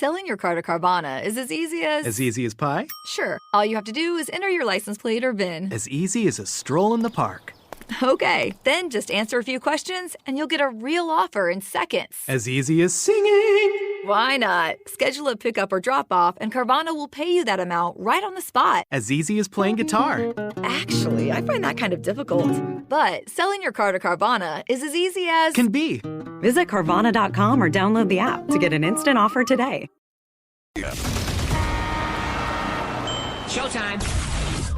Selling your car to Carvana is as easy as... As easy as pie? Sure. All you have to do is enter your license plate or VIN. As easy as a stroll in the park. Okay, then just answer a few questions and you'll get a real offer in seconds. As easy as singing. Why not? Schedule a pickup or drop-off and Carvana will pay you that amount right on the spot. As easy as playing guitar. Actually, I find that kind of difficult. But selling your car to Carvana is as easy as... Can be. Visit Carvana.com or download the app to get an instant offer today. Showtime.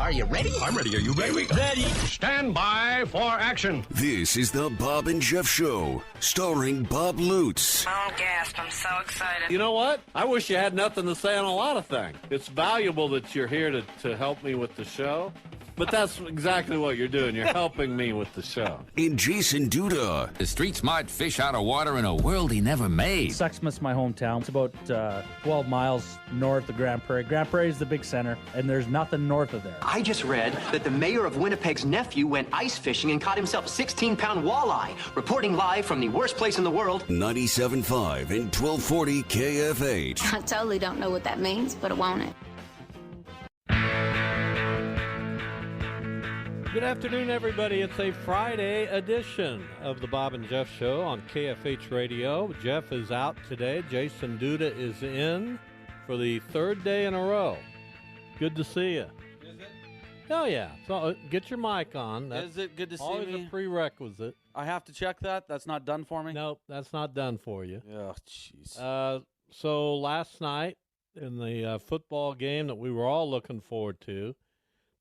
Are you ready? I'm ready. Are you ready? Ready. Stand by for action. This is the Bob and Jeff Show, starring Bob Lutz. Oh, gasp. I'm so excited. You know what? I wish you had nothing to say on a lot of things. It's valuable that you're here to help me with the show. But that's exactly what you're doing. You're helping me with the show. And Jason Duda. The street smart fish out of water in a world he never made. Sexsmith's my hometown. It's about 12 miles north of Grand Prairie. Grand Prairie is the big center, and there's nothing north of there. I just read that the mayor of Winnipeg's nephew went ice fishing and caught himself a 16-pound walleye. Reporting live from the worst place in the world. 97.5 and 1240 KFH. I totally don't know what that means, but I want it. Good afternoon, everybody. It's a Friday edition of the Bob and Jeff Show on KFH Radio. Jeff is out today. Jason Duda is in for the third day in a row. Good to see you. Is it? Oh, yeah. So get your mic on. Is it good to see always me? A prerequisite. I have to check that? That's not done for me? Nope, that's not done for you. Oh, jeez. So last night in the football game that we were all looking forward to,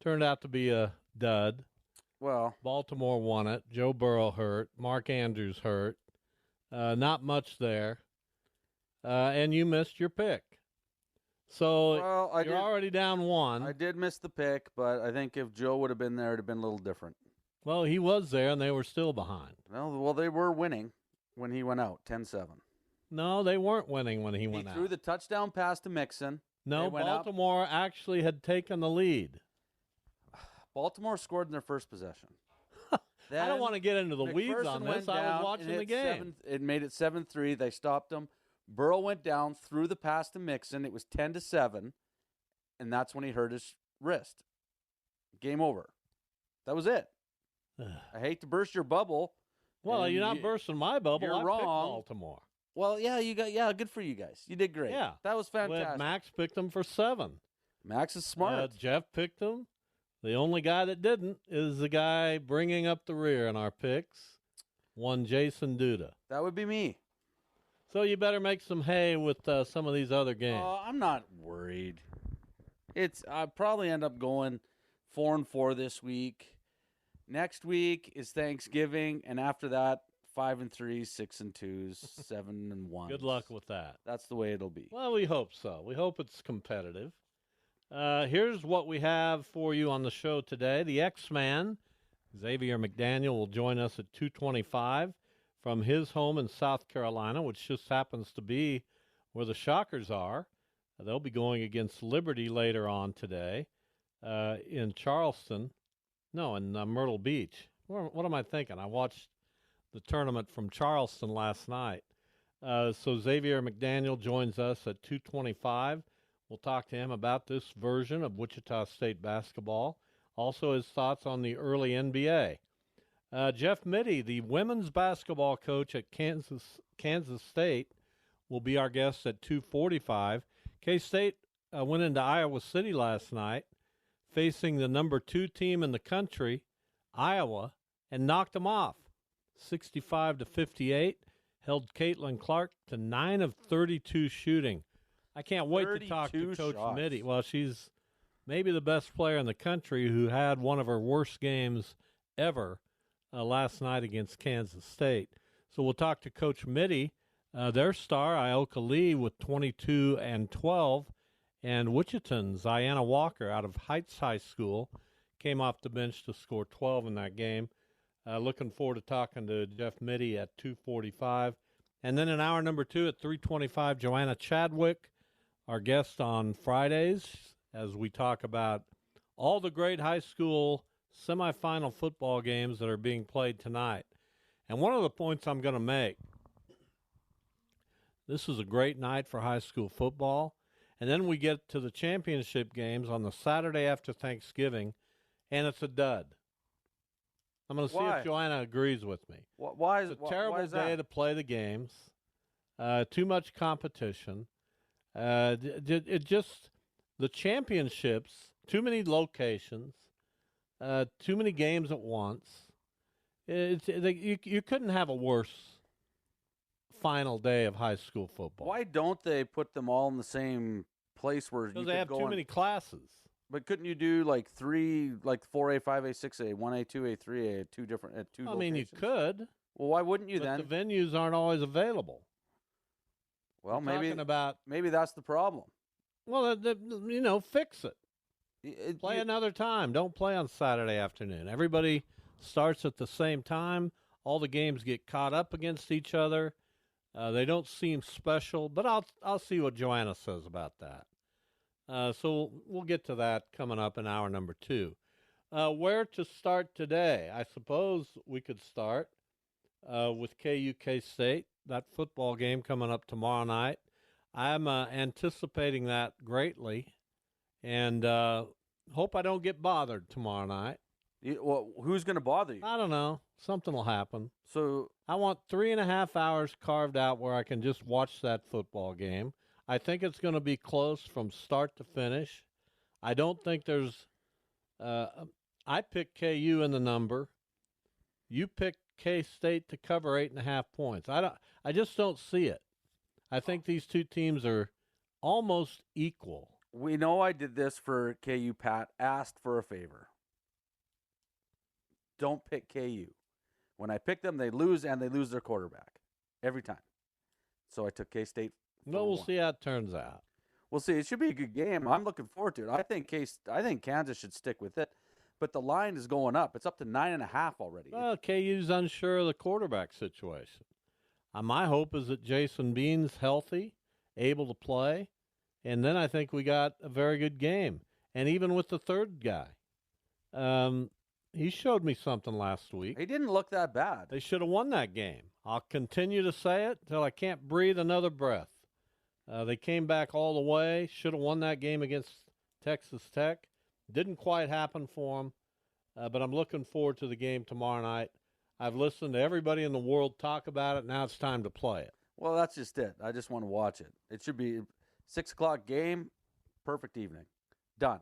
turned out to be a dud. Well, Baltimore won it. Joe Burrow hurt. Mark Andrews hurt. Not much there. And you missed your pick. So you're already down one. I did miss the pick, but I think if Joe would have been there, it would have been a little different. Well, he was there, and they were still behind. Well, they were winning when he went out, 10-7. No, they weren't winning when he went out. He threw the touchdown pass to Mixon. No, Baltimore actually had taken the lead. Baltimore scored in their first possession. I don't want to get into the weeds on this. I was watching the game. It made it 7-3. They stopped him. Burrow went down, threw the pass to Mixon. It was 10-7, and that's when he hurt his wrist. Game over. That was it. I hate to burst your bubble. Well, you're not bursting my bubble. You're I wrong. picked Baltimore. Well, good for you guys. You did great. Yeah. That was fantastic. Max picked them for 7. Max is smart. Jeff picked them. The only guy that didn't is the guy bringing up the rear in our picks, one Jason Duda. That would be me. So you better make some hay with some of these other games. I'm not worried. I probably end up going 4-4 this week. Next week is Thanksgiving, and after that, 5-3, 6-2, 7-1. Good luck with that. That's the way it'll be. Well, we hope so. We hope it's competitive. Here's what we have for you on the show today. The X-Man, Xavier McDaniel, will join us at 2:25 from his home in South Carolina, which just happens to be where the Shockers are. They'll be going against Liberty later on today in Charleston. No, in Myrtle Beach. What am I thinking? I watched the tournament from Charleston last night. So Xavier McDaniel joins us at 2:25. We'll talk to him about this version of Wichita State basketball. Also his thoughts on the early NBA. Jeff Mittie, the women's basketball coach at Kansas State, will be our guest at 2:45. K-State went into Iowa City last night, facing the number 2 team in the country, Iowa, and knocked them off. 65-58, held Caitlin Clark to 9 of 32 shooting. I can't wait to talk to Coach Mittie. Well, she's maybe the best player in the country who had one of her worst games ever last night against Kansas State. So we'll talk to Coach Mittie. Their star, Ioka Lee, with 22 and 12. And Wichitan's Ayanna Walker out of Heights High School came off the bench to score 12 in that game. Looking forward to talking to Jeff Mittie at 2:45. And then in hour number 2 at 3:25, Joanna Chadwick, our guest on Fridays, as we talk about all the great high school semifinal football games that are being played tonight. And one of the points I'm going to make, This is a great night for high school football. And then we get to the championship games on the Saturday after Thanksgiving, and it's a dud. I'm going to see if Joanna agrees with me. Why is it's a terrible day to play the games. Too much competition. It just the championships. Too many locations. Too many games at once. You couldn't have a worse final day of high school football. Why don't they put them all in the same place where you Because they have too many classes. But couldn't you do like 4A, 5A, 6A, 1A, 2A, 3A, two different at two I locations? mean, you could. Well, why wouldn't you but then? The venues aren't always available. Well, We're maybe that's the problem. Well, fix it. Play another time. Don't play on Saturday afternoon. Everybody starts at the same time. All the games get caught up against each other. They don't seem special, but I'll see what Joanna says about that. So we'll get to that coming up in hour number 2. Where to start today? I suppose we could start with KU K-State, that football game coming up tomorrow night. I'm anticipating that greatly, and hope I don't get bothered tomorrow night. Who's going to bother you? I don't know. Something will happen. So I want 3.5 hours carved out where I can just watch that football game. I think it's going to be close from start to finish. I don't think there's I picked KU in the number. You picked K-State to cover 8.5 points. I just don't see it. I think these two teams are almost equal. We know I did this for KU, Pat. Asked for a favor. Don't pick KU. When I pick them, they lose, and they lose their quarterback every time. So I took K-State. Well, we'll see how it turns out. We'll see. It should be a good game. I'm looking forward to it. I think Kansas should stick with it, but the line is going up. It's up to 9.5 already. Well, KU's unsure of the quarterback situation. My hope is that Jason Bean's healthy, able to play, and then I think we got a very good game. And even with the third guy, he showed me something last week. He didn't look that bad. They should have won that game. I'll continue to say it until I can't breathe another breath. They came back all the way, should have won that game against Texas Tech. Didn't quite happen for them, but I'm looking forward to the game tomorrow night. I've listened to everybody in the world talk about it. Now it's time to play it. Well, that's just it. I just want to watch it. It should be 6 o'clock game, perfect evening. Done.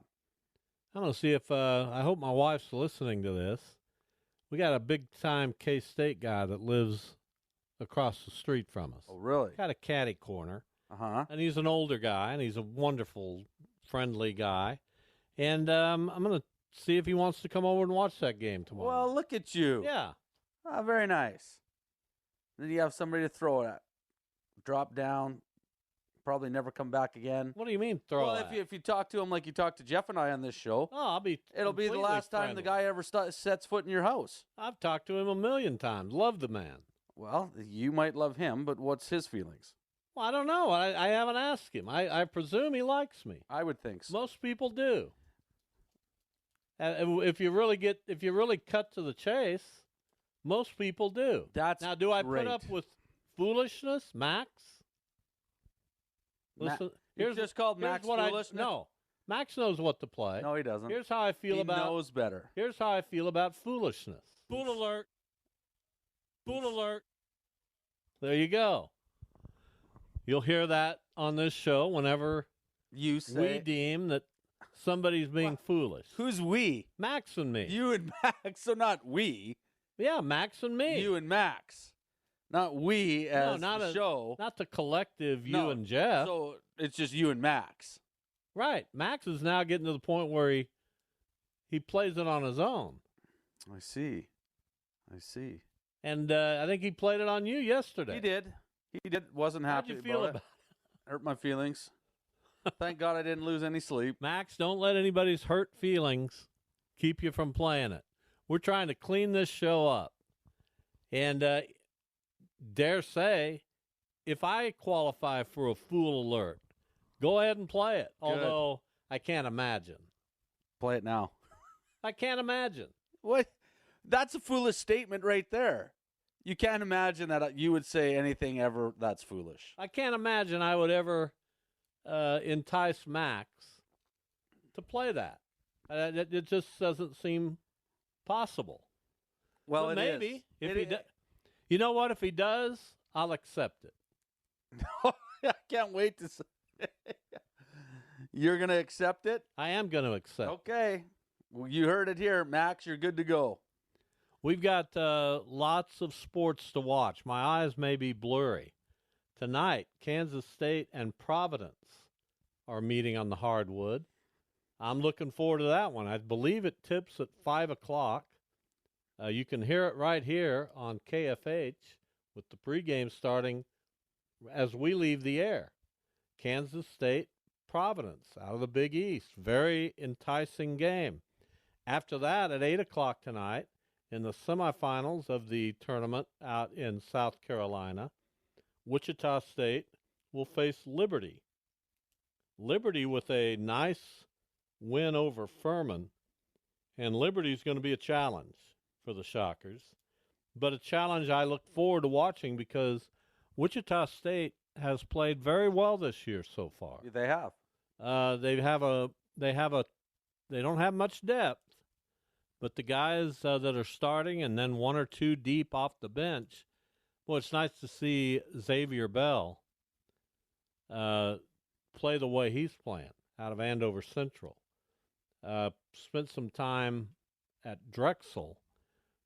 I'm going to see if I hope my wife's listening to this. We got a big-time K-State guy that lives across the street from us. Oh, really? Got a catty corner. Uh-huh. And he's an older guy, and he's a wonderful, friendly guy. And I'm going to see if he wants to come over and watch that game tomorrow. Well, look at you. Yeah. Oh, very nice. Then you have somebody to throw it at. Drop down. Probably never come back again. What do you mean throw Well, at? if you talk to him like you talked to Jeff and I on this show, it'll be the last time the guy ever sets foot in your house. I've talked to him a million times. Love the man. Well, you might love him, but what's his feelings? Well, I don't know. I haven't asked him. I presume he likes me. I would think so. Most people do. If you really cut to the chase, most people do. Now, do I great. put up with foolishness, Max? Listen, here's just called Max foolishness? No, Max knows what to play. No, he doesn't. Here's how I feel he about. He knows better. Here's how I feel about foolishness. Fool alert! Fool alert! There you go. You'll hear that on this show whenever you say we deem that somebody's being foolish. Who's we? Max and me. You and Max, so not we. Yeah, Max and me. You and Max. Not we as the show. Not the collective you and Jeff. So it's just you and Max. Right. Max is now getting to the point where he plays it on his own. I see. And I think he played it on you yesterday. He did. Wasn't happy How'd you feel about it? Hurt my feelings. Thank God I didn't lose any sleep. Max, don't let anybody's hurt feelings keep you from playing it. We're trying to clean this show up. And dare say, if I qualify for a fool alert, go ahead and play it. Good. Although I can't imagine. Play it now. I can't imagine. What? That's a foolish statement right there. You can't imagine that you would say anything ever that's foolish. I can't imagine I would ever entice Max to play that. It just doesn't seem possible. Well, but it maybe is. if he does, you know what? If he does, I'll accept it. I can't wait to see. You're going to accept it? I am going to accept. Okay. Well, you heard it here, Max. You're good to go. We've got lots of sports to watch. My eyes may be blurry. Tonight, Kansas State and Providence are meeting on the hardwood. I'm looking forward to that one. I believe it tips at 5 o'clock. You can hear it right here on KFH with the pregame starting as we leave the air. Kansas State, Providence out of the Big East. Very enticing game. After that, at 8 o'clock tonight, in the semifinals of the tournament out in South Carolina, Wichita State will face Liberty. Liberty with a nice win over Furman, and Liberty is going to be a challenge for the Shockers, but a challenge I look forward to watching because Wichita State has played very well this year so far. They have. They don't have much depth, but the guys that are starting and then one or two deep off the bench, well, it's nice to see Xavier Bell play the way he's playing out of Andover Central. Spent some time at Drexel.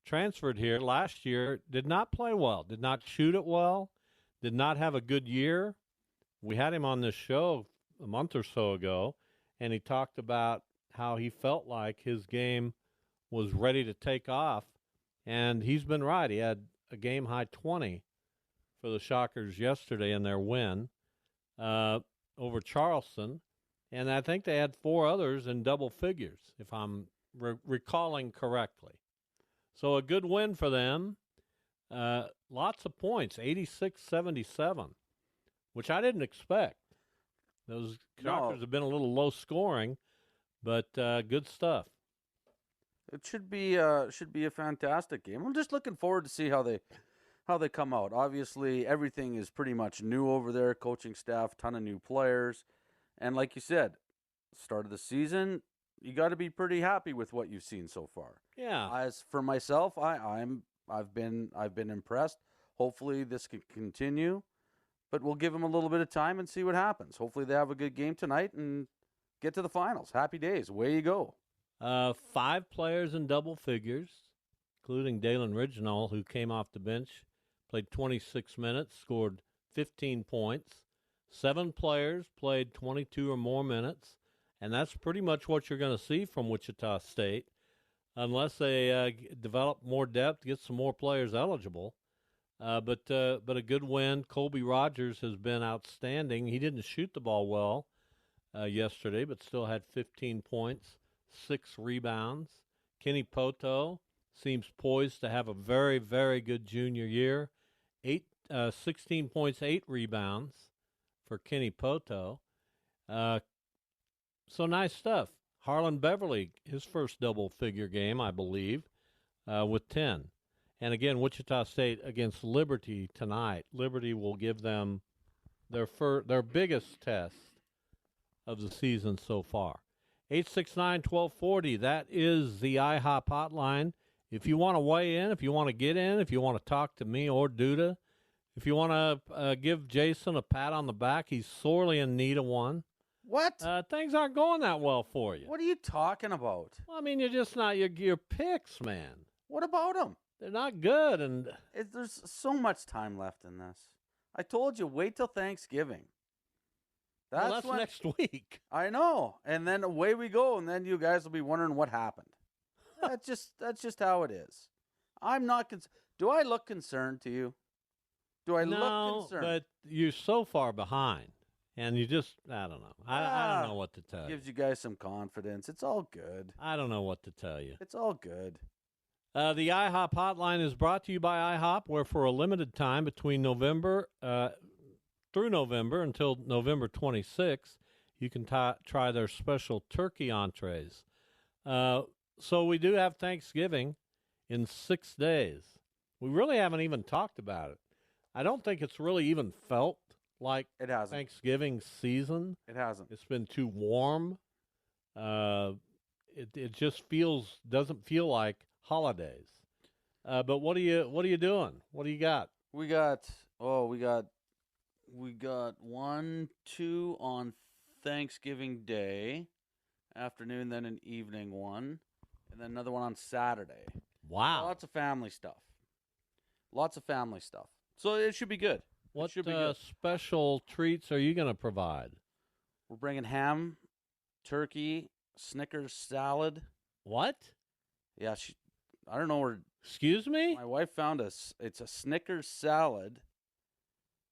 Transferred here last year, did not play well, did not shoot it well, did not have a good year. We had him on this show a month or so ago, and he talked about how he felt like his game was ready to take off, and he's been right. He had a game-high 20 for the Shockers yesterday in their win over Charleston, and I think they had 4 others in double figures, if I'm recalling correctly. So a good win for them. Lots of points, 86-77, which I didn't expect. Those Shockers have been a little low scoring, but good stuff. It should be a fantastic game. I'm just looking forward to see how they come out. Obviously, everything is pretty much new over there. Coaching staff, ton of new players, and like you said, start of the season, you got to be pretty happy with what you've seen so far. Yeah. As for myself, I've been impressed. Hopefully, this can continue, but we'll give them a little bit of time and see what happens. Hopefully, they have a good game tonight and get to the finals. Happy days. Away you go. 5 players in double figures, including Dalen Ridgenall, who came off the bench, played 26 minutes, scored 15 points. 7 players played 22 or more minutes, and that's pretty much what you're going to see from Wichita State, unless they develop more depth, get some more players eligible. But a good win. Colby Rogers has been outstanding. He didn't shoot the ball well yesterday, but still had 15 points. 6 rebounds. Kenny Poto seems poised to have a very, very good junior year. 16 points, 8 rebounds for Kenny Poto. So nice stuff. Harlan Beverly, his first double-figure game, I believe, with 10. And again, Wichita State against Liberty tonight. Liberty will give them their biggest test of the season so far. 869-1240, that is the IHOP hotline. If you want to weigh in, if you want to get in, if you want to talk to me or Duda, if you want to give Jason a pat on the back, he's sorely in need of one. What? Things aren't going that well for you. What are you talking about? Well, I mean, you're just not your picks, man. What about them? They're not good, and there's so much time left in this. I told you, wait till Thanksgiving. That's next week. I know, and then away we go, and then you guys will be wondering what happened. That's just how it is. I'm not. Do I look concerned to you? Do I look concerned? No, but you're so far behind, and you just I don't know. I don't know what to tell you. Gives you guys some confidence. It's all good. I don't know what to tell you. It's all good. The IHOP hotline is brought to you by IHOP, where for a limited time between through November until November 26th, you can try their special turkey entrees. So we do have Thanksgiving in 6 days. We really haven't even talked about it. I don't think it's really even felt like It hasn't. Thanksgiving season. It hasn't. It's been too warm. It just doesn't feel like holidays. But what are you doing? What do you got? We got 1, 2 on Thanksgiving Day afternoon, then an evening one, and then another one on Saturday. Wow. Lots of family stuff. So it should be good. What should be good. special treats are you going to provide? We're bringing ham, turkey, Snickers salad. What? Yeah, I don't know where. Excuse me? My wife found it's a Snickers salad.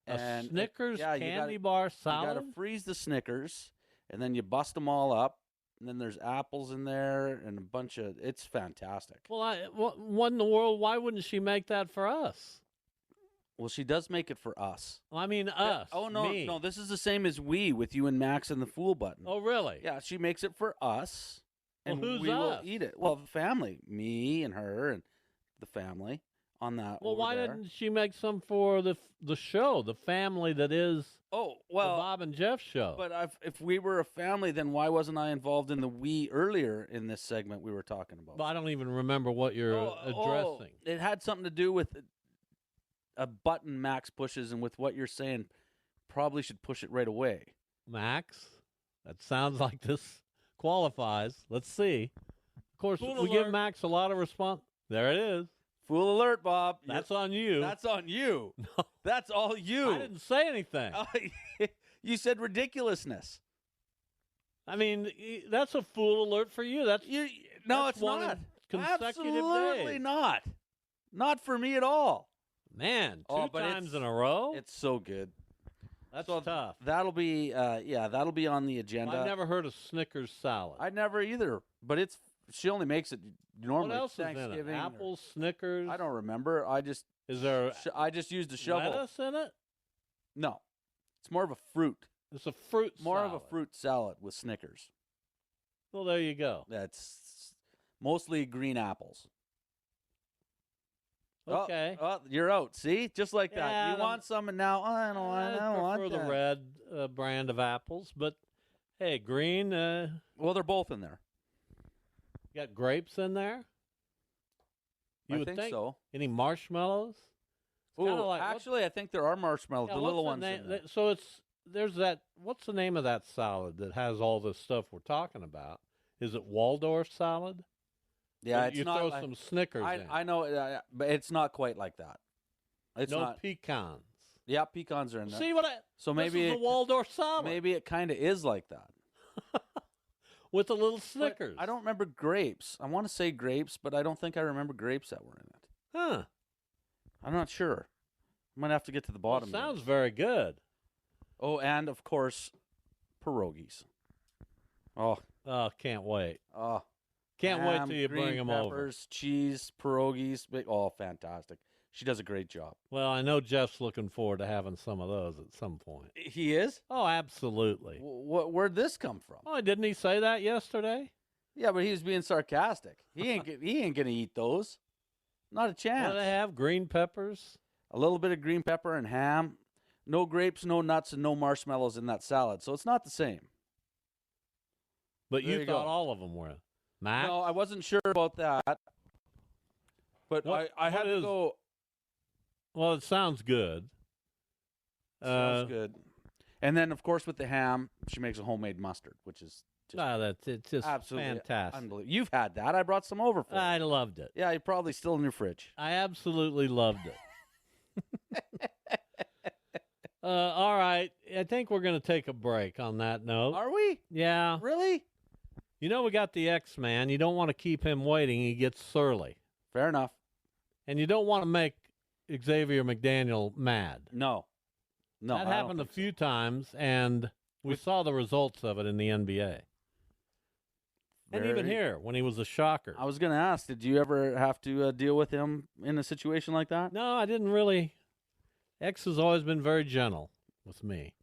A Snickers candy bar salad? You got to freeze the Snickers, and then you bust them all up, and then there's apples in there and a bunch of. It's fantastic. Well, what in the world? Why wouldn't she make that for us? Well, she does make it for us. Well, I mean us. Oh, no, me. no. This is the same as we with you and Max and the Fool Button. Oh, really? Yeah, she makes it for us, and Well, who's we will us? eat it. Well, the family. Me and her and the family on that. Well, over why there. didn't she make some for the show, the family that is the Bob and Jeff show? But if we were a family, then why wasn't I involved in the we earlier in this segment we were talking about? But I don't even remember what you're addressing. It had something to do with a button Max pushes, and with what you're saying, probably should push it right away. Max, that sounds like this qualifies. Let's see. Of course, Fool we give alert. Max a lot of response. There it is. Fool alert, Bob. That's on you. That's on you. No. That's all you. I didn't say anything. You said ridiculousness. I mean, that's a fool alert for you. No, that's it's one in not. consecutive Absolutely days. not. Not for me at all. Man, two but times in a row? It's so good. That's tough. That'll be, that'll be on the agenda. I've never heard of Snickers salad. I never either. But she only makes it normally. What else is in it? Thanksgiving. Apples, Snickers. I don't remember. I just used a shovel. Lettuce in it? No, it's more of a fruit. It's a fruit More salad. of a fruit salad with Snickers. Well, there you go. That's mostly green apples. Okay. Oh, you're out. See? Just like that. Yeah, You want some, and now, I don't want prefer that. the red brand of apples, but hey, green. Well, they're both in there. You got grapes in there? You I would think so. Any marshmallows? It's Ooh, kinda like, actually, I think there are marshmallows, yeah, the what's little ones. name- in there. So there's that. What's the name of that salad that has all this stuff we're talking about? Is it Waldorf salad? Yeah, Or it's you not throw like- some Snickers in. I know, but it's not quite like that. It's no not. pecans. Yeah, pecans are in there. See what I? So maybe this is it, a Waldorf salad. maybe it kind of is like that. with a little But Snickers. I don't remember grapes. I want to say grapes, but I don't think I remember grapes that were in it. Huh? I'm not sure. I'm gonna have to get to the bottom. of Sounds this. very good. Oh, and of course, pierogies. Oh, Can't wait. oh. Can't wait Ham, till you bring green them over. peppers, cheese, pierogies. Oh, fantastic. She does a great job. Well, I know Jeff's looking forward to having some of those at some point. He is? Oh, absolutely. Where'd this come from? Oh, didn't he say that yesterday? Yeah, but he was being sarcastic. He ain't gonna eat those. Not a What chance. do they have? Green peppers? A little bit of green pepper and ham. No grapes, no nuts, and no marshmallows in that salad. So it's not the same. But There you you thought go. all of them were. Max? No, I wasn't sure about that. But What- I had what to is- go. Well, it sounds good. Sounds good. And then, of course, with the ham, she makes a homemade mustard, which is It's just absolutely fantastic. unbelievable. You've had that. I brought some over for you. I loved it. Yeah, you're probably still in your fridge. I absolutely loved it. All right. I think we're going to take a break on that note. Are we? Yeah. Really? You know, we got the X-Man. You don't want to keep him waiting. He gets surly. Fair enough. And you don't want to make Xavier McDaniel mad. No. No. That I don't happened a think so. few times, and we saw the results of it in the NBA. And even Very- here, when he was a shocker. I was going to ask, did you ever have to deal with him in a situation like that? No, I didn't really. X has always been very gentle with me.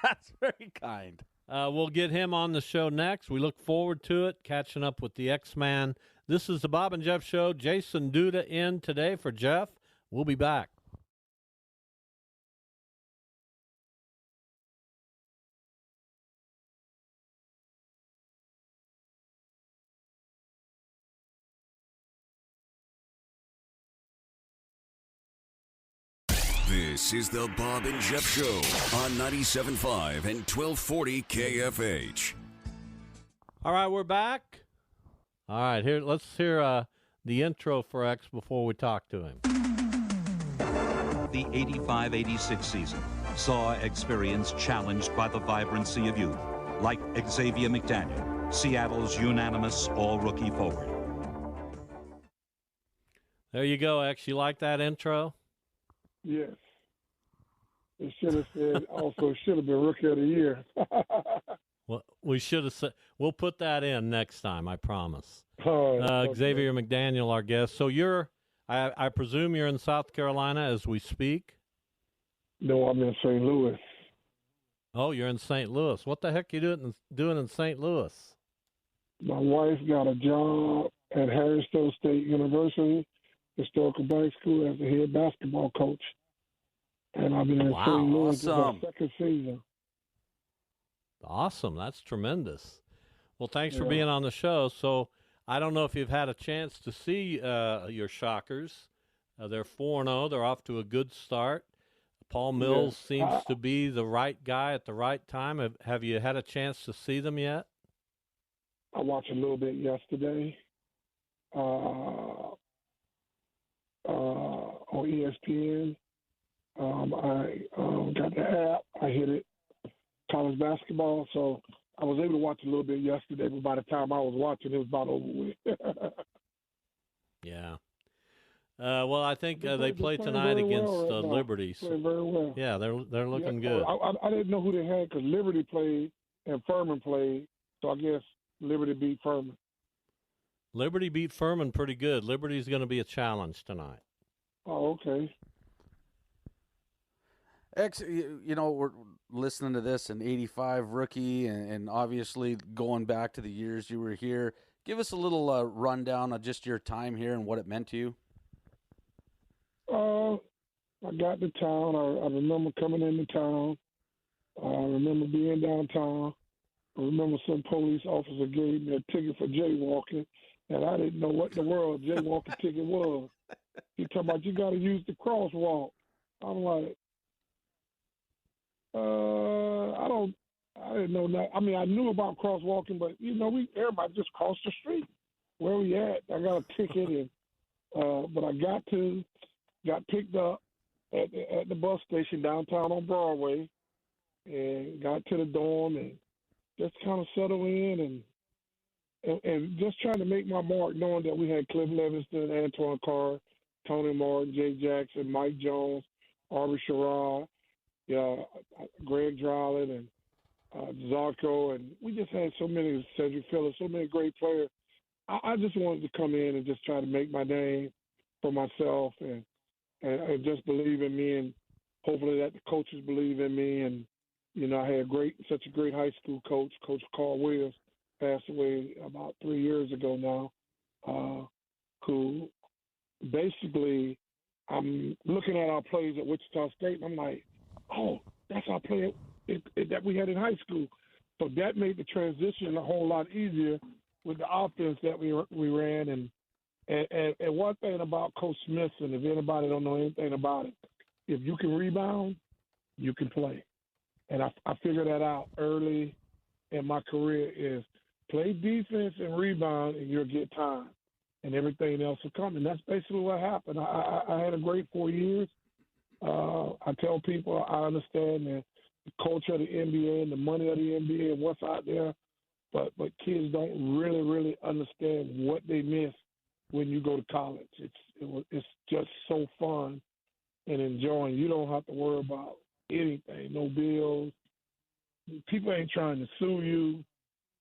That's very kind. We'll get him on the show next. We look forward to it, catching up with the X-Man. This is the Bob and Jeff Show. Jason Duda in today for Jeff. We'll be back. This is the Bob and Jeff Show on 97.5 and 1240 KFH. All right, we're back. All right, let's hear the intro for X before we talk to him. The 85-86 season saw Experience challenged by the vibrancy of youth, like Xavier McDaniel, Seattle's unanimous all-rookie forward. There you go, X. You like that intro? Yes. It should have said also it should have been Rookie of the Year. Well, we should have said. We'll put that in next time. I promise. Okay. Xavier McDaniel, our guest. So I presume you're in South Carolina as we speak. No, I'm in St. Louis. Oh, you're in St. Louis. What the heck are you doing in St. Louis? My wife got a job at Harrisville State University, Historical Black School, as the head basketball coach. And I've been in St. Louis for my second season. Awesome. That's tremendous. Well, thanks for being on the show. So I don't know if you've had a chance to see your Shockers. They're 4-0. They're off to a good start. Paul Mills seems to be the right guy at the right time. Have you had a chance to see them yet? I watched a little bit yesterday on ESPN. I got the app. I hit it. College basketball, so I was able to watch a little bit yesterday, but by the time I was watching, it was about over with. Yeah. Well, I think they play tonight against Liberty. Playing very well. Yeah, they're looking good. I didn't know who they had because Liberty played and Furman played, so I guess Liberty beat Furman. Liberty beat Furman pretty good. Liberty's going to be a challenge tonight. Oh, okay. We're listening to this, an 85 rookie, and obviously going back to the years you were here. Give us a little rundown of just your time here and what it meant to you. I got to town. I remember coming into town. I remember being downtown. I remember some police officer gave me a ticket for jaywalking, and I didn't know what in the world a jaywalking ticket was. He talking about you got to use the crosswalk. I'm like, I didn't know that. I mean, I knew about crosswalking, but everybody just crossed the street. Where we at? I got a ticket, and but I got picked up at the bus station downtown on Broadway, and got to the dorm and just kind of settled in and just trying to make my mark, knowing that we had Cliff Livingston, Antoine Carr, Tony Martin, Jay Jackson, Mike Jones, Arby Sherrod, Greg Dryland, and Zarko, and we just had so many, Cedric Phillips, so many great players. I just wanted to come in and just try to make my name for myself and just believe in me, and hopefully that the coaches believe in me. And, I had such a great high school coach, Coach Carl Williams, passed away about 3 years ago now, who basically, I'm looking at our plays at Wichita State, and I'm like, oh, that's our play that we had in high school. So that made the transition a whole lot easier with the offense that we ran. And one thing about Coach Smith, and if anybody don't know anything about it, if you can rebound, you can play. And I figured that out early in my career is play defense and rebound, and you'll get time, and everything else will come. And that's basically what happened. I had a great 4 years. I tell people I understand the culture of the NBA and the money of the NBA and what's out there, but kids don't really, really understand what they miss when you go to college. It's just so fun and enjoying. You don't have to worry about anything, no bills. People ain't trying to sue you.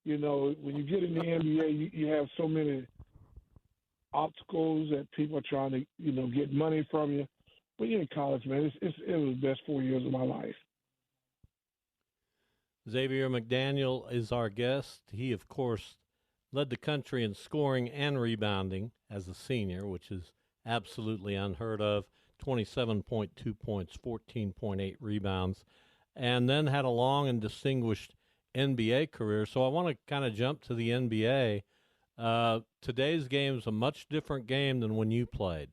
When you get in the NBA, you have so many obstacles that people are trying to, get money from you. But you're in college, man. It was the best 4 years of my life. Xavier McDaniel is our guest. He, of course, led the country in scoring and rebounding as a senior, which is absolutely unheard of. 27.2 points, 14.8 rebounds, and then had a long and distinguished NBA career. So I want to kind of jump to the NBA. Today's game is a much different game than when you played.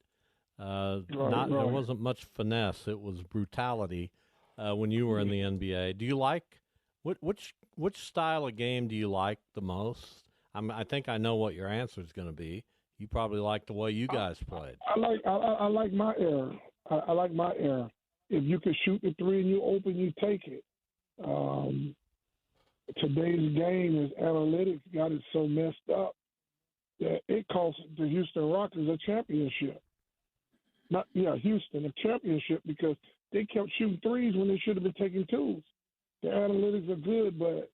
There wasn't much finesse; it was brutality when you were in the NBA. Do you like which style of game do you like the most? I think I know what your answer is going to be. You probably like the way you guys played. I like my era. I like my era. If you can shoot the three and you open, you take it. Today's game is analytics got it so messed up that it cost the Houston Rockets a championship. Houston a championship because they kept shooting threes when they should have been taking twos. The analytics are good, but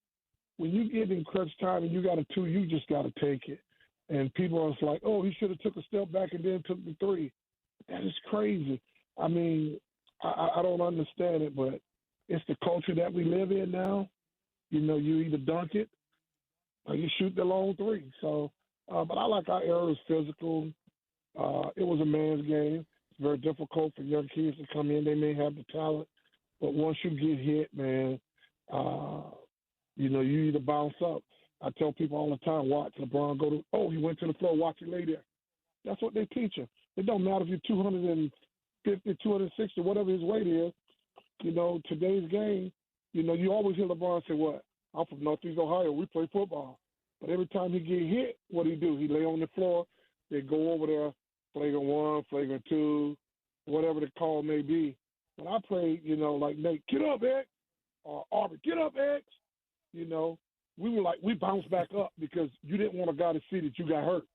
when you get in crunch time and you got a two, you just got to take it. And people are like, oh, he should have took a step back and then took the three. That is crazy. I mean, I don't understand it, but it's the culture that we live in now. You know, you either dunk it or you shoot the long three. So, but I like our era is physical. It was a man's game. It's very difficult for young kids to come in. They may have the talent, but once you get hit, man, you either bounce up. I tell people all the time, watch LeBron he went to the floor, watch it lay there. That's what they teach him. It don't matter if you're 250, 260, whatever his weight is. You know, today's game, you always hear LeBron say, what? I'm from Northeast Ohio. We play football. But every time he get hit, what he do? He lay on the floor. They go over there, flagrant one, flagrant two, whatever the call may be. When I played, like Nate, get up, X, or Aubrey, get up, X, we bounced back up because you didn't want a guy to see that you got hurt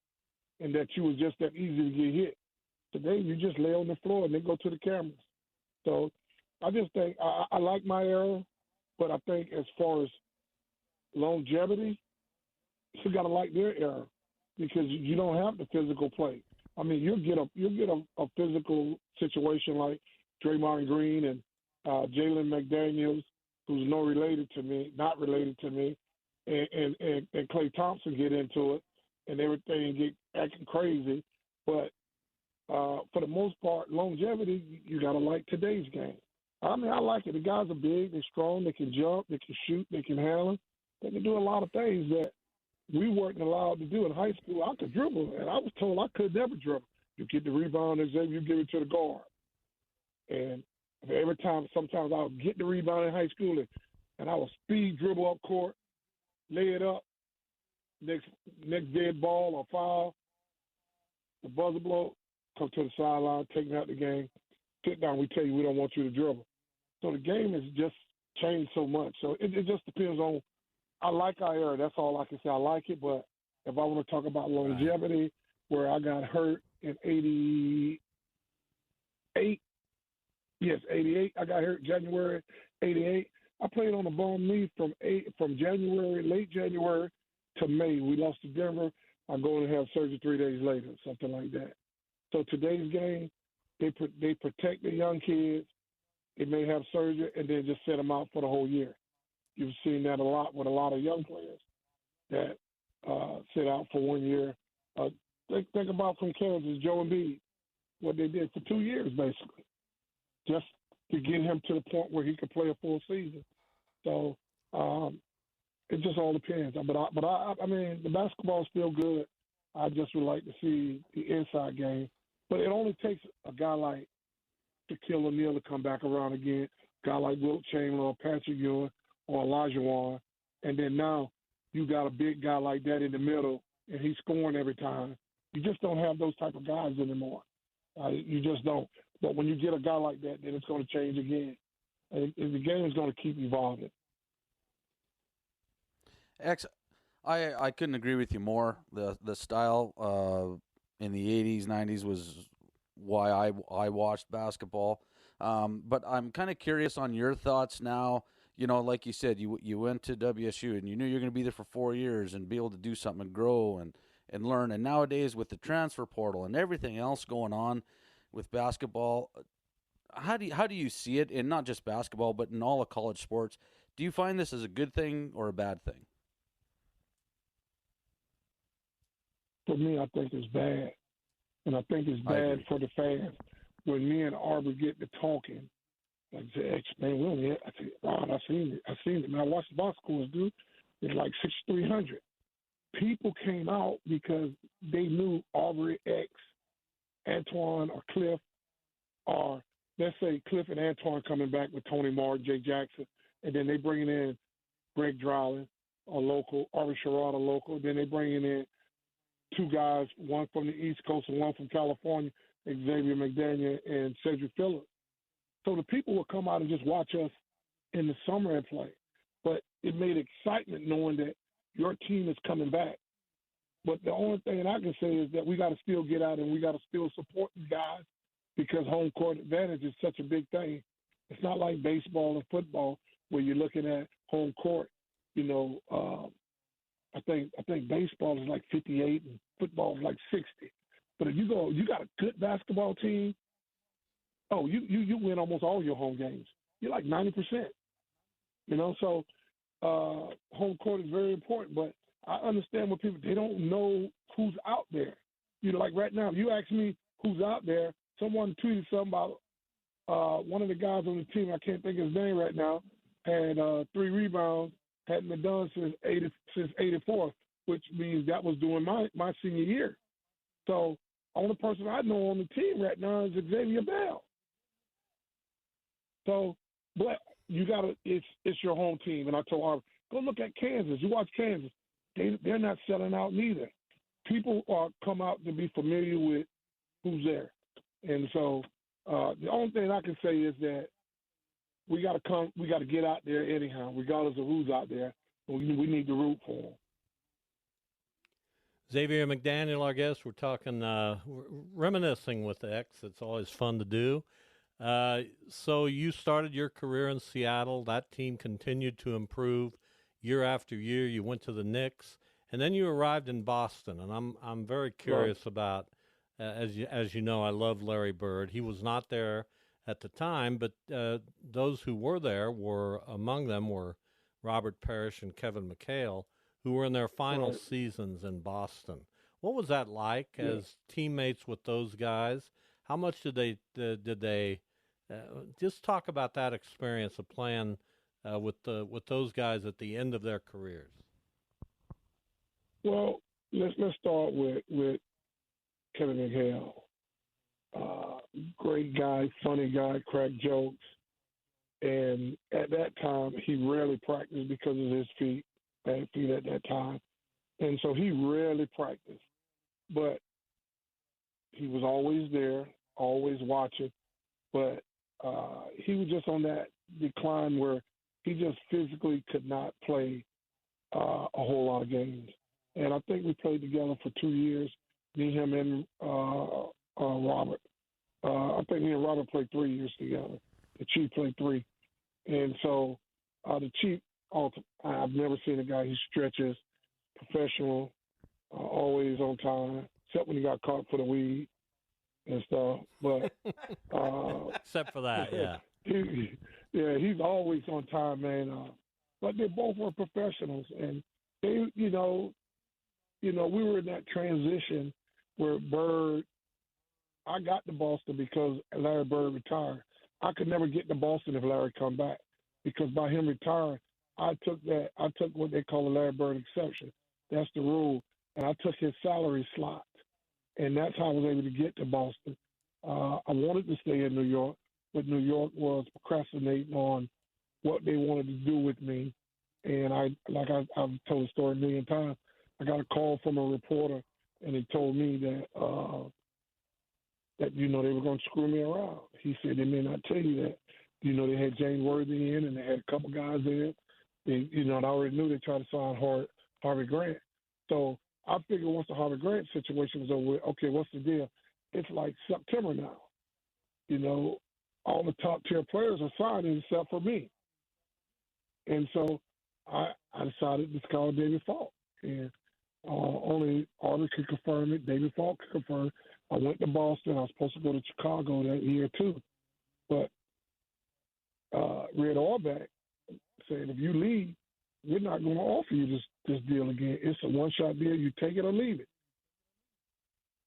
and that you was just that easy to get hit. Today, you just lay on the floor and they go to the cameras. So I just think I like my era, but I think as far as longevity, you got to like their era because you don't have the physical play. I mean, you'll get a physical situation like Draymond Green and Jalen McDaniels, who's not related to me, and Klay Thompson get into it and everything and get acting crazy. But for the most part, longevity, you got to like today's game. I mean, I like it. The guys are big, they're strong, they can jump, they can shoot, they can handle, they can do a lot of things that we weren't allowed to do in high school. I could dribble, and I was told I could never dribble. You get the rebound, and Xavier, you give it to the guard. And sometimes I would get the rebound in high school, and I would speed dribble up court, lay it up, next dead ball or foul, the buzzer blow, come to the sideline, take me out the game, sit down, we tell you we don't want you to dribble. So the game has just changed so much. So it just depends on. I like our era. That's all I can say. I like it, but if I want to talk about longevity, where I got hurt in 88, I got hurt January 88. I played on a bum knee from January, late January to May. We lost to Denver. I go in and have surgery 3 days later, something like that. So today's game, they protect the young kids. They may have surgery and then just set them out for the whole year. You've seen that a lot with a lot of young players that sit out for 1 year. Think about from Kansas, Joe Embiid, what they did for 2 years basically, just to get him to the point where he could play a full season. So it just all depends. But I mean, the basketball is still good. I just would like to see the inside game. But it only takes a guy like Shaquille O'Neal to come back around again, a guy like Wilt Chamberlain or Patrick Ewing or Olajuwon, and then now you got a big guy like that in the middle, and he's scoring every time. You just don't have those type of guys anymore. You just don't. But when you get a guy like that, then it's going to change again. And the game is going to keep evolving. I couldn't agree with you more. The style in the 80s, 90s was why I watched basketball. But I'm kind of curious on your thoughts now. Like you said, you went to WSU and you knew you're going to be there for 4 years and be able to do something and grow and learn. And nowadays with the transfer portal and everything else going on with basketball, how do you see it in not just basketball but in all of college sports? Do you find this as a good thing or a bad thing? For me, I think it's bad. And I think it's bad for the fans. when me and Arbor get to talking, like I said, man, we only, I said, wow, I seen it. Man, I watched the box scores, dude. It's like 6,300. People came out because they knew Aubrey X, Antoine, or Cliff, or let's say Cliff and Antoine coming back with Tony Moore, Jay Jackson, and then they bringing in Greg Dryland, a local, Aubrey Sherrod, a local. Then they bringing in two guys, one from the East Coast and one from California, Xavier McDaniel and Cedric Phillips. So the people will come out and just watch us in the summer and play. But it made excitement knowing that your team is coming back. But the only thing I can say is that we got to still get out and we got to still support these guys because home court advantage is such a big thing. It's not like baseball and football where you're looking at home court. You know, I think baseball is like 58 and football is like 60. But if you got a good basketball team, you win almost all your home games. You're like 90%. You know, so home court is very important. But I understand what people, they don't know who's out there. You know, like right now, if you ask me who's out there, someone tweeted something about one of the guys on the team, I can't think of his name right now, had 3 rebounds, hadn't been done since 84, which means that was during my senior year. So only person I know on the team right now is Xavier Bell. So, but you gotta, it's your home team. And I told Arbor, go look at Kansas. You watch Kansas. They're not selling out neither. People come out to be familiar with who's there. And so the only thing I can say is that we got to get out there anyhow, regardless of who's out there. We need to root for them. Xavier McDaniel, our guest, we're talking, reminiscing with X. It's always fun to do. So you started your career in Seattle. That team continued to improve year after year. You went to the Knicks, and then you arrived in Boston. And I'm very curious about, as you know, I love Larry Bird. He was not there at the time, but those who were there were, among them were Robert Parrish and Kevin McHale, who were in their final seasons in Boston. What was that like as teammates with those guys? How much did they just talk about that experience of playing with those guys at the end of their careers? Well, let's start with Kevin McHale. Great guy, funny guy, crack jokes. And at that time, he rarely practiced because of his bad feet at that time. And so he rarely practiced. But he was always there, always watching. But he was just on that decline where he just physically could not play a whole lot of games. And I think we played together for 2 years, me, him, and Robert. I think me and Robert played 3 years together. The Chief played 3. And so the Chief, I've never seen a guy, he stretches, professional, always on time, except when he got caught for the weed and stuff. But except for that, yeah. He's always on time, man. But they both were professionals, and they, you know, we were in that transition where Bird. I got to Boston because Larry Bird retired. I could never get to Boston if Larry come back because by him retiring, I took what they call a Larry Bird exception. That's the rule, and I took his salary slot, and that's how I was able to get to Boston. I wanted to stay in New York, but New York was procrastinating on what they wanted to do with me, and I've told the story a million times. I got a call from a reporter, and he told me that they were going to screw me around. He said they may not tell you that. They had James Worthy in, and they had a couple guys in. And, I already knew they tried to sign Harvey Grant. So I figured once the Harvey Grant situation was over, okay, what's the deal? It's like September now. All the top-tier players are signing except for me. And so I decided to call David Falk. And only Arthur could confirm it. David Falk could confirm it. I went to Boston. I was supposed to go to Chicago that year too. But Red Auerbach said, if you leave, we're not going to offer you this deal again. It's a one-shot deal. You take it or leave it.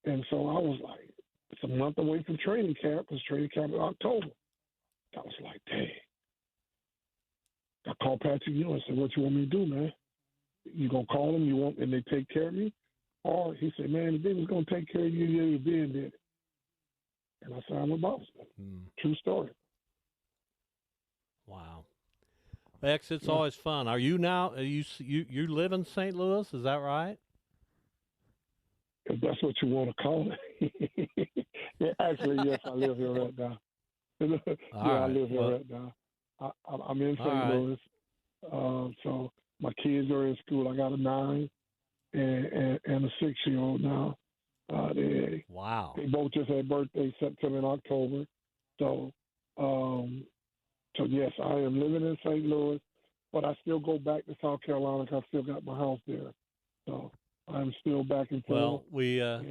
And so I was like, It's a month away from training camp because training camp is October. I was like, dang. I called Patrick Ewing and said, what you want me to do, man? You going to call them and they take care of me? Or he said, man, if they was going to take care of you, you'd be in there. And I said, I'm a boss. True story. Wow. X, it's always fun. Are you now, you live in St. Louis, is that right? If that's what you want to call it. Yeah, actually, yes, I live here right now. I live here right now. I'm in St. Louis. So my kids are in school. I got a 9 and a 6-year-old now. Wow. They both just had birthdays September and October. So yes, I am living in St. Louis, but I still go back to South Carolina because I still got my house there. So I'm still back and forth. Well,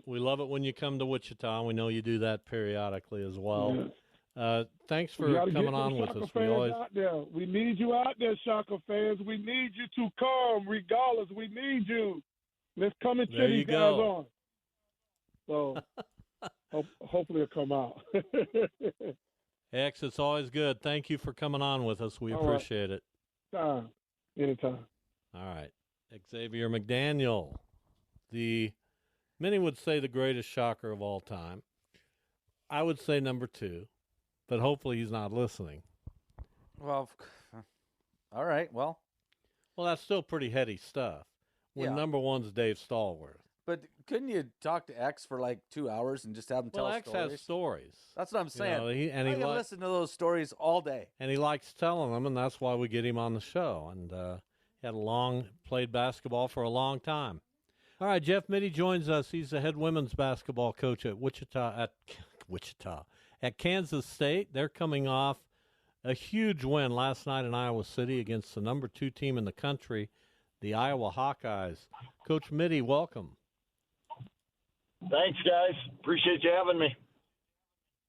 we love it when you come to Wichita. We know you do that periodically as well. Yes. Thanks for coming on with us. We need you out there, Shocker fans. We need you to come regardless. We need you. Let's come and cheer these guys on. So hopefully it'll come out. X, it's always good. Thank you for coming on with us. We appreciate it. Anytime. All right. Xavier McDaniel, many would say the greatest shocker of all time. I would say number 2, but hopefully he's not listening. Well, all right. Well, that's still pretty heady stuff. When number 1's Dave Stallworth. But couldn't you talk to X for like 2 hours and just have him tell X stories? has stories. That's what I'm saying. He can listen to those stories all day. And he likes telling them, and that's why we get him on the show. And he played basketball for a long time. All right, Jeff Mittie joins us. He's the head women's basketball coach at at Kansas State. They're coming off a huge win last night in Iowa City against the number 2 team in the country, the Iowa Hawkeyes. Coach Mittie, welcome. Thanks, guys. Appreciate you having me.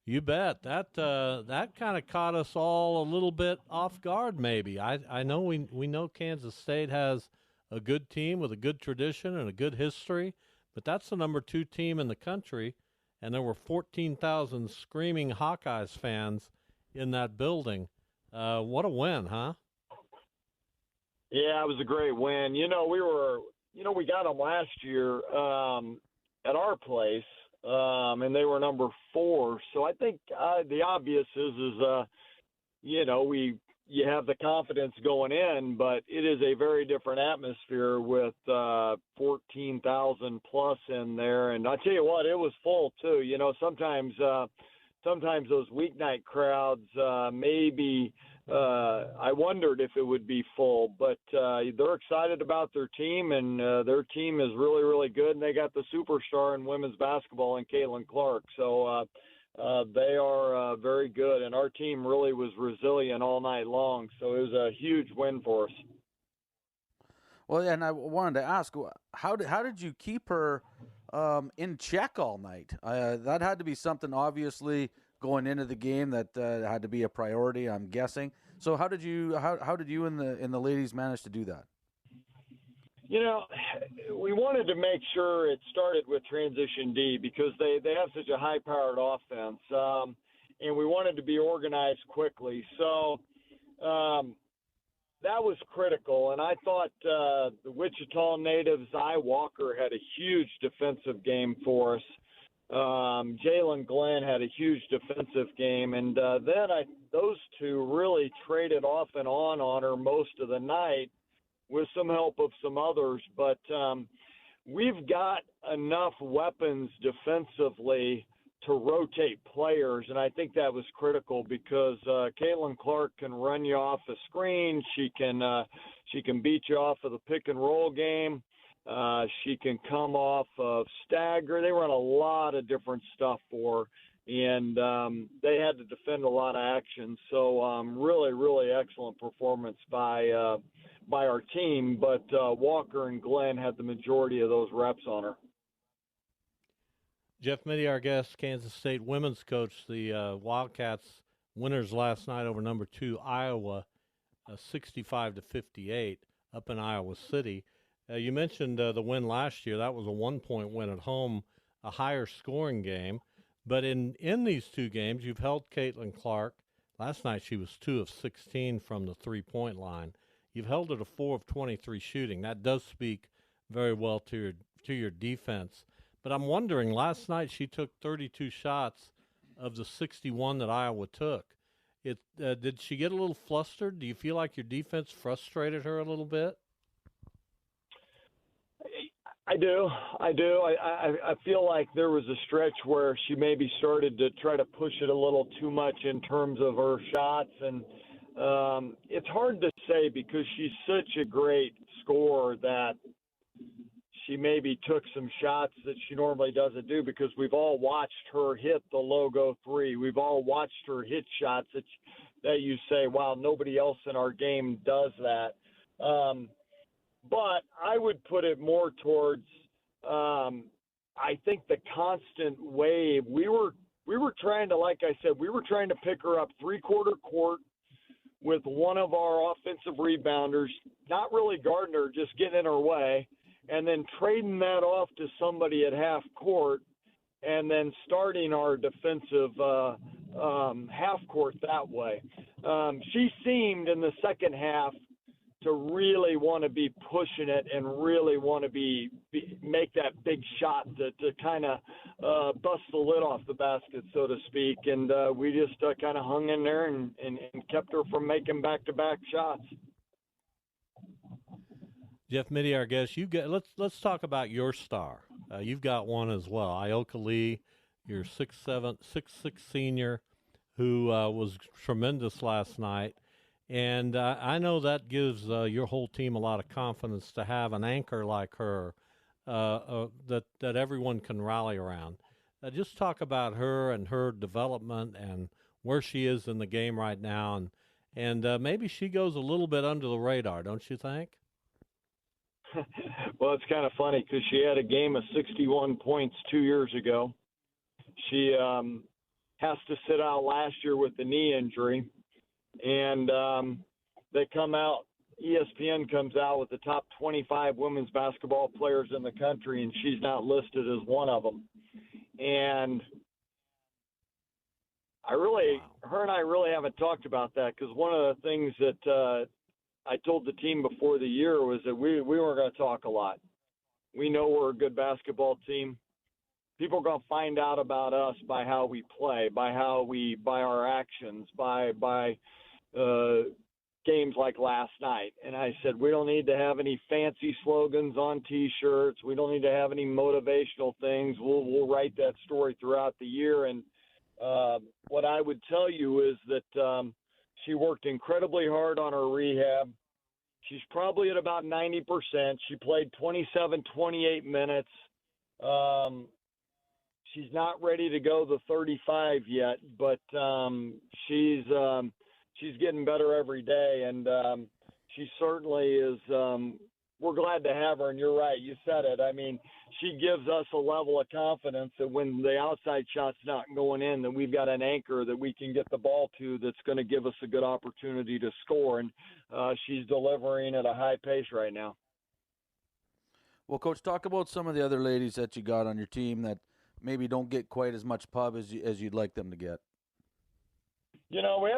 You bet. That kind of caught us all a little bit off guard, maybe. I know we know Kansas State has a good team with a good tradition and a good history, but that's the number 2 team in the country, and there were 14,000 screaming Hawkeyes fans in that building. What a win, huh? Yeah, it was a great win. We got them last year at our place, and they were number 4. So I think the obvious is you have the confidence going in, but it is a very different atmosphere with 14,000 plus in there. And I tell you what, it was full too. Sometimes those weeknight crowds maybe. I wondered if it would be full, but they're excited about their team, and their team is really, really good, and they got the superstar in women's basketball in Caitlin Clark. So they are very good, and our team really was resilient all night long. So it was a huge win for us. Well, and I wanted to ask, how did you keep her in check all night? That had to be something, obviously, going into the game that had to be a priority, I'm guessing. So how did you and the ladies manage to do that? We wanted to make sure it started with transition D because they have such a high-powered offense, and we wanted to be organized quickly. So that was critical, and I thought the Wichita natives, Walker, had a huge defensive game for us. Jalen Glenn had a huge defensive game, and then those two really traded off and on her most of the night with some help of some others. But we've got enough weapons defensively to rotate players, and I think that was critical because Caitlin Clark can run you off a screen. She can beat you off of the pick and roll game. She can come off of stagger. They run a lot of different stuff for her, and they had to defend a lot of action. So really, really excellent performance by our team. But Walker and Glenn had the majority of those reps on her. Jeff Mittie, our guest, Kansas State women's coach, the Wildcats winners last night over number 2 Iowa, 65-58 up in Iowa City. You mentioned the win last year. That was a 1-point win at home, a higher scoring game. But in these two games, you've held Caitlin Clark. Last night she was 2 of 16 from the three-point line. You've held her to 4 of 23 shooting. That does speak very well to your defense. But I'm wondering, last night she took 32 shots of the 61 that Iowa took. Did she get a little flustered? Do you feel like your defense frustrated her a little bit? I do. I feel like there was a stretch where she maybe started to try to push it a little too much in terms of her shots. And it's hard to say because she's such a great scorer that she maybe took some shots that she normally doesn't do, because we've all watched her hit the logo three. We've all watched her hit shots that you say, wow, nobody else in our game does that. But I would put it more towards, I think the constant wave. We were trying to, like I said, we were trying to pick her up three-quarter court with one of our offensive rebounders, not really guarding her, just getting in her way, and then trading that off to somebody at half court, and then starting our defensive half court that way. She seemed in the second half to really want to be pushing it and really want to make that big shot to kind of bust the lid off the basket, so to speak. And we just kind of hung in there and kept her from making back-to-back shots. Jeff Mitty, our guest, let's talk about your star. You've got one as well, Ioka Lee, your 6'6" senior, who was tremendous last night. And I know that gives your whole team a lot of confidence to have an anchor like her that everyone can rally around. Just talk about her and her development and where she is in the game right now. And maybe she goes a little bit under the radar, don't you think? Well, it's kind of funny because she had a game of 61 points 2 years ago. She has to sit out last year with the knee injury. And they come out, ESPN comes out with the top 25 women's basketball players in the country, and she's not listed as one of them. And her and I really haven't talked about that, because one of the things that I told the team before the year was that we weren't going to talk a lot. We know we're a good basketball team. People are going to find out about us by how we play, by our actions, by games like last night. And I said, we don't need to have any fancy slogans on T-shirts. We don't need to have any motivational things. We'll write that story throughout the year. And what I would tell you is that she worked incredibly hard on her rehab. She's probably at about 90%. She played 27, 28 minutes. She's not ready to go the 35 yet, but she's getting better every day, and she certainly is. We're glad to have her, and you're right. You said it. I mean, she gives us a level of confidence that when the outside shot's not going in, that we've got an anchor that we can get the ball to that's going to give us a good opportunity to score, and she's delivering at a high pace right now. Well, Coach, talk about some of the other ladies that you got on your team that maybe don't get quite as much pub as you'd like them to get. You know, we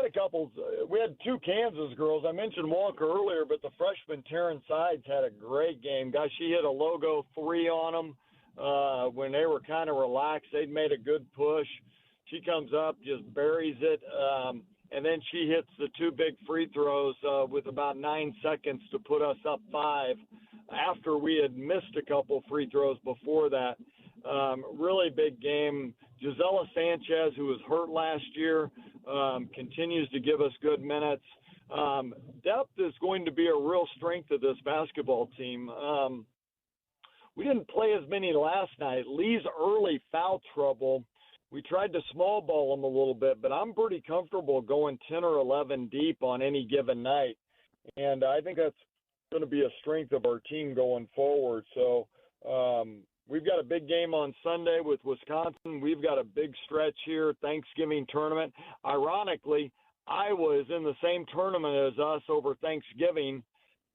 had two Kansas girls. I mentioned Walker earlier, but the freshman Taryn Sides had a great game. Guys, she hit a logo three on them when they were kind of relaxed. They'd made a good push. She comes up, just buries it, and then she hits the two big free throws with about 9 seconds to put us up 5 after we had missed a couple free throws before that. Really big game. Gisela Sanchez, who was hurt last year, continues to give us good minutes. Depth is going to be a real strength of this basketball team. We didn't play as many last night. Lee's early foul trouble, we tried to small ball them a little bit, but I'm pretty comfortable going 10 or 11 deep on any given night. And I think that's going to be a strength of our team going forward. So, we've got a big game on Sunday with Wisconsin. We've got a big stretch here, Thanksgiving tournament. Ironically, Iowa is in the same tournament as us over Thanksgiving,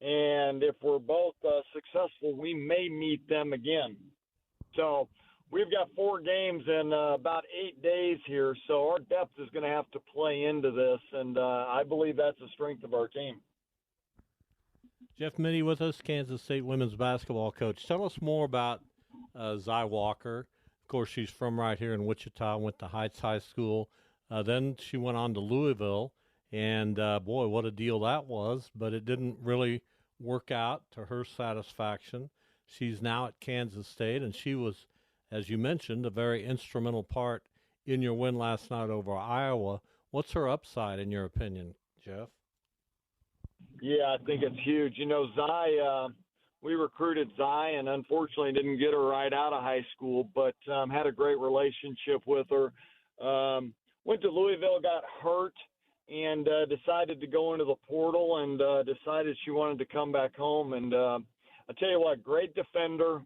and if we're both successful, we may meet them again. So we've got 4 games in about 8 days here, so our depth is going to have to play into this, and I believe that's the strength of our team. Jeff Mitty with us, Kansas State women's basketball coach. Tell us more about Zy Walker. Of course, she's from right here in Wichita, went to Heights High School. Then she went on to Louisville, and boy, what a deal that was, but it didn't really work out to her satisfaction. She's now at Kansas State, and she was, as you mentioned, a very instrumental part in your win last night over Iowa. What's her upside, in your opinion, Jeff? Yeah, I think it's huge. You know, Zy, we recruited Zy and unfortunately didn't get her right out of high school, but had a great relationship with her. Went to Louisville, got hurt, and decided to go into the portal and decided she wanted to come back home. And I tell you what, great defender,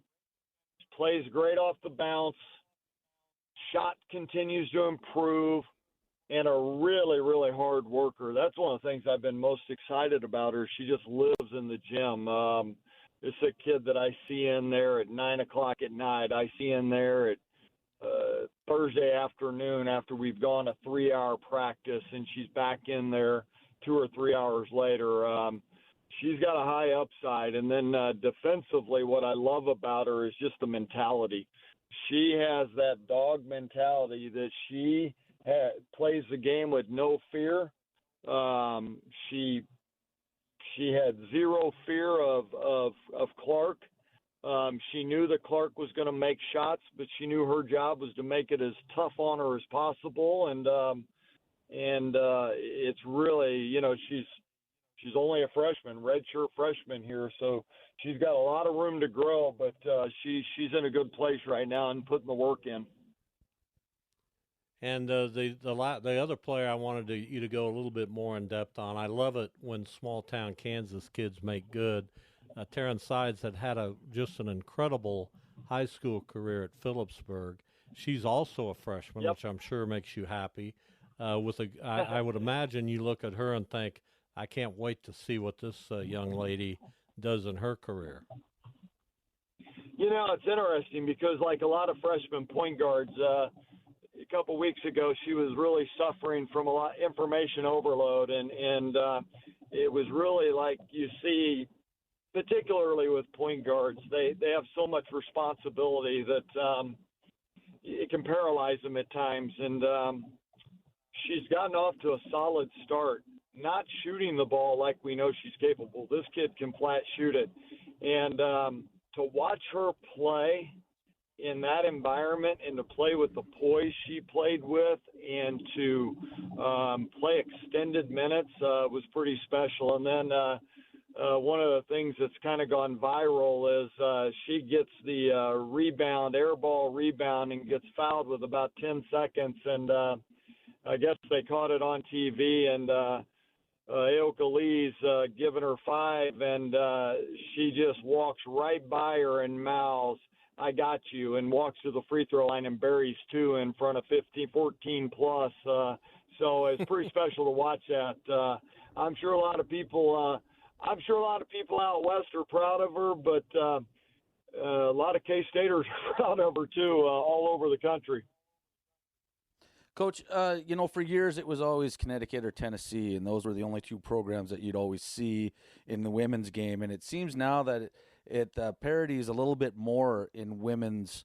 plays great off the bounce, shot continues to improve, and a really, really hard worker. That's one of the things I've been most excited about her. She just lives in the gym. It's a kid that I see in there at 9 o'clock at night. I see in there at Thursday afternoon after we've gone a 3-hour practice, and she's back in there 2 or 3 hours later. She's got a high upside. And then defensively, what I love about her is just the mentality. She has that dog mentality that she plays the game with no fear. She had zero fear of Clark. She knew that Clark was going to make shots, but she knew her job was to make it as tough on her as possible. And it's really, you know, she's only a freshman, redshirt freshman here, so she's got a lot of room to grow. But she's in a good place right now and putting the work in. And the other player I wanted you to go a little bit more in depth on. I love it when small town Kansas kids make good. Taryn Sides had just an incredible high school career at Phillipsburg. She's also a freshman, which I'm sure makes you happy. I would imagine you look at her and think, I can't wait to see what this young lady does in her career. You know, it's interesting because like a lot of freshman point guards, a couple weeks ago, she was really suffering from a lot of information overload, and it was really like you see, particularly with point guards, they have so much responsibility that it can paralyze them at times. And she's gotten off to a solid start, not shooting the ball like we know she's capable. This kid can flat shoot it. And to watch her play in that environment and to play with the poise she played with and to play extended minutes was pretty special. And then one of the things that's kind of gone viral is she gets the air ball rebound and gets fouled with about 10 seconds. And I guess they caught it on TV, and Aoka Lee's giving her 5, and she just walks right by her and mouths, "I got you," and walks to the free throw line and buries 2 in front of 14 plus. So it's pretty special to watch that. I'm sure a lot of people out west are proud of her, but a lot of K-Staters are proud of her too, all over the country. Coach, you know, for years it was always Connecticut or Tennessee, and those were the only 2 programs that you'd always see in the women's game. And it seems now that it parodies a little bit more in women's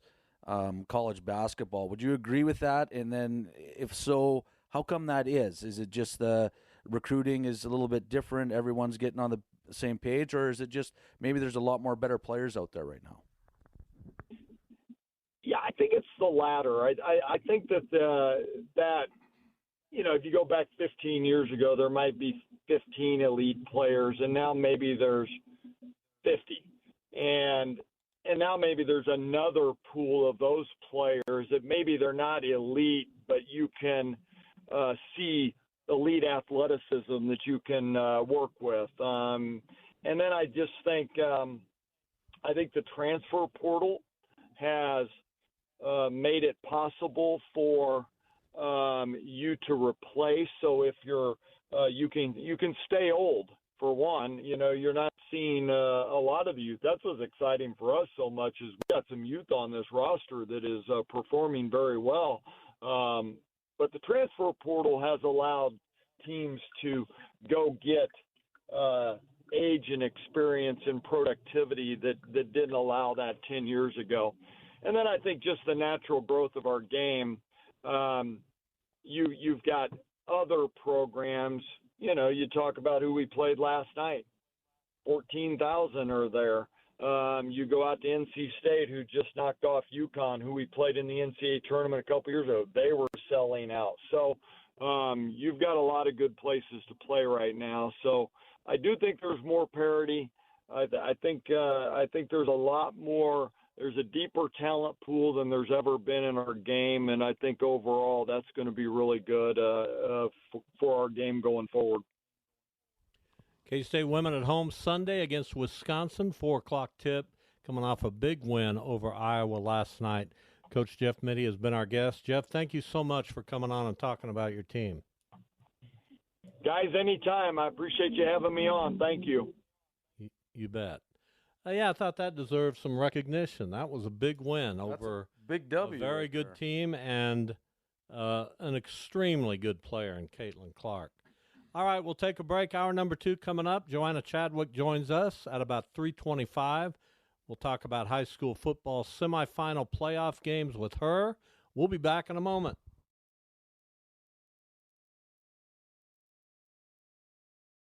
college basketball. Would you agree with that? And then if so, how come that is? Is it just the recruiting is a little bit different, everyone's getting on the same page, or is it just maybe there's a lot more better players out there right now? Yeah, I think it's the latter. I think that you know, if you go back 15 years ago, there might be 15 elite players, and now maybe there's 50. And now maybe there's another pool of those players that maybe they're not elite, but you can see elite athleticism that you can work with. And then I just think I think the transfer portal has made it possible for you to replace. So if you're you can stay old, for one. You know, you're not seeing a lot of the youth. That's what's exciting for us so much is we got some youth on this roster that is performing very well. But the transfer portal has allowed teams to go get age and experience and productivity that didn't allow that 10 years ago. And then I think just the natural growth of our game, you've got other programs. You know, you talk about who we played last night. 14,000 are there. You go out to NC State, who just knocked off UConn, who we played in the NCAA tournament a couple years ago. They were selling out. So you've got a lot of good places to play right now. So I do think there's more parity. I think there's a lot more. There's a deeper talent pool than there's ever been in our game, and I think overall that's going to be really good for our game going forward. K-State women at home Sunday against Wisconsin, 4 o'clock tip, coming off a big win over Iowa last night. Coach Jeff Mittie has been our guest. Jeff, thank you so much for coming on and talking about your team. Guys, anytime. I appreciate you having me on. Thank you. You bet. Yeah, I thought that deserved some recognition. That was a big win over big W, a very right good there. team and an extremely good player in Caitlin Clark. All right, we'll take a break. Hour number 2 coming up. Joanna Chadwick joins us at about 3:25. We'll talk about high school football semifinal playoff games with her. We'll be back in a moment.